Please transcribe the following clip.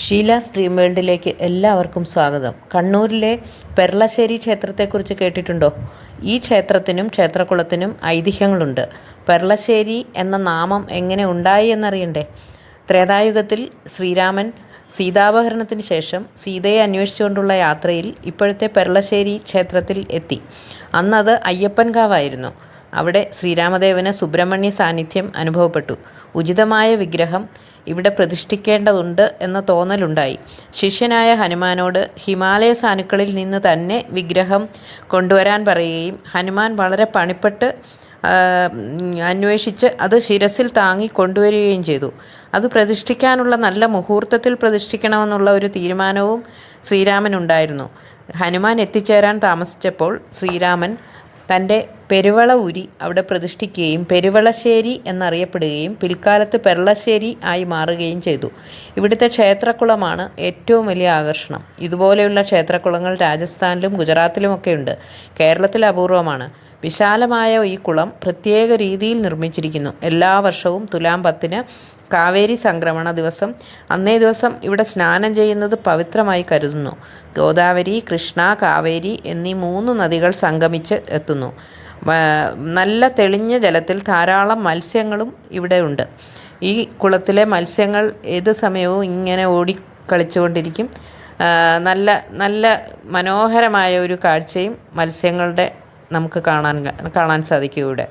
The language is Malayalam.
ഷീല സ്ട്രീം വേൾഡിലേക്ക് എല്ലാവർക്കും സ്വാഗതം. കണ്ണൂരിലെ പെർളശ്ശേരി ക്ഷേത്രത്തെക്കുറിച്ച് കേട്ടിട്ടുണ്ടോ? ഈ ക്ഷേത്രത്തിനും ക്ഷേത്രകുളത്തിനും ഐതിഹ്യങ്ങളുണ്ട്. പെർളശ്ശേരി എന്ന നാമം എങ്ങനെ ഉണ്ടായി എന്നറിയണ്ടേ? ത്രേതായുഗത്തിൽ ശ്രീരാമൻ സീതാപഹരണത്തിന് ശേഷം സീതയെ അന്വേഷിച്ചുകൊണ്ടുള്ള യാത്രയിൽ ഇപ്പോഴത്തെ പെർളശ്ശേരി ക്ഷേത്രത്തിൽ എത്തി. അന്നത് അയ്യപ്പൻകാവായിരുന്നു. അവിടെ ശ്രീരാമദേവന് സുബ്രഹ്മണ്യ സാന്നിധ്യം അനുഭവപ്പെട്ടു. ഉചിതമായ വിഗ്രഹം ഇവിടെ പ്രതിഷ്ഠിക്കേണ്ടതുണ്ട് എന്ന തോന്നലുണ്ടായി. ശിഷ്യനായ ഹനുമാനോട് ഹിമാലയ സാനുക്കളിൽ നിന്ന് തന്നെ വിഗ്രഹം കൊണ്ടുവരാൻ പറയുകയും ഹനുമാൻ വളരെ പണിപ്പെട്ട് അന്വേഷിച്ച് അത് ശിരസിൽ താങ്ങി കൊണ്ടുവരികയും ചെയ്തു. അത് പ്രതിഷ്ഠിക്കാനുള്ള നല്ല മുഹൂർത്തത്തിൽ പ്രതിഷ്ഠിക്കണമെന്നുള്ള ഒരു തീരുമാനവും ശ്രീരാമനുണ്ടായിരുന്നു. ഹനുമാൻ എത്തിച്ചേരാൻ താമസിച്ചപ്പോൾ ശ്രീരാമൻ തൻ്റെ പെരുവള ഊരി അവിടെ പ്രതിഷ്ഠിക്കുകയും പെരുവളശ്ശേരി എന്നറിയപ്പെടുകയും പിൽക്കാലത്ത് പെർളശ്ശേരി ആയി മാറുകയും ചെയ്തു. ഇവിടുത്തെ ക്ഷേത്രക്കുളമാണ് ഏറ്റവും വലിയ ആകർഷണം. ഇതുപോലെയുള്ള ക്ഷേത്രക്കുളങ്ങൾ രാജസ്ഥാനിലും ഗുജറാത്തിലുമൊക്കെ ഉണ്ട്. കേരളത്തിൽ അപൂർവമാണ്. വിശാലമായ ഈ കുളം പ്രത്യേക രീതിയിൽ നിർമ്മിച്ചിരിക്കുന്നു. എല്ലാ വർഷവും തുലാം 10-ന് കാവേരി സംക്രമണ ദിവസം അന്നേ ദിവസം ഇവിടെ സ്നാനം ചെയ്യുന്നത് പവിത്രമായി കരുതുന്നു. ഗോദാവരി, കൃഷ്ണ, കാവേരി എന്നീ 3 നദികൾ സംഗമിച്ച് എത്തുന്നു. നല്ല തെളിഞ്ഞ ജലത്തിൽ ധാരാളം മത്സ്യങ്ങളും ഇവിടെ ഉണ്ട്. ഈ കുളത്തിലെ മത്സ്യങ്ങൾ ഏത് സമയവും ഇങ്ങനെ ഓടിക്കളിച്ചുകൊണ്ടിരിക്കും. നല്ല നല്ല മനോഹരമായ ഒരു കാഴ്ചയും മത്സ്യങ്ങളുടെ നമുക്ക് കാണാൻ സാധിക്കും ഇവിടെ.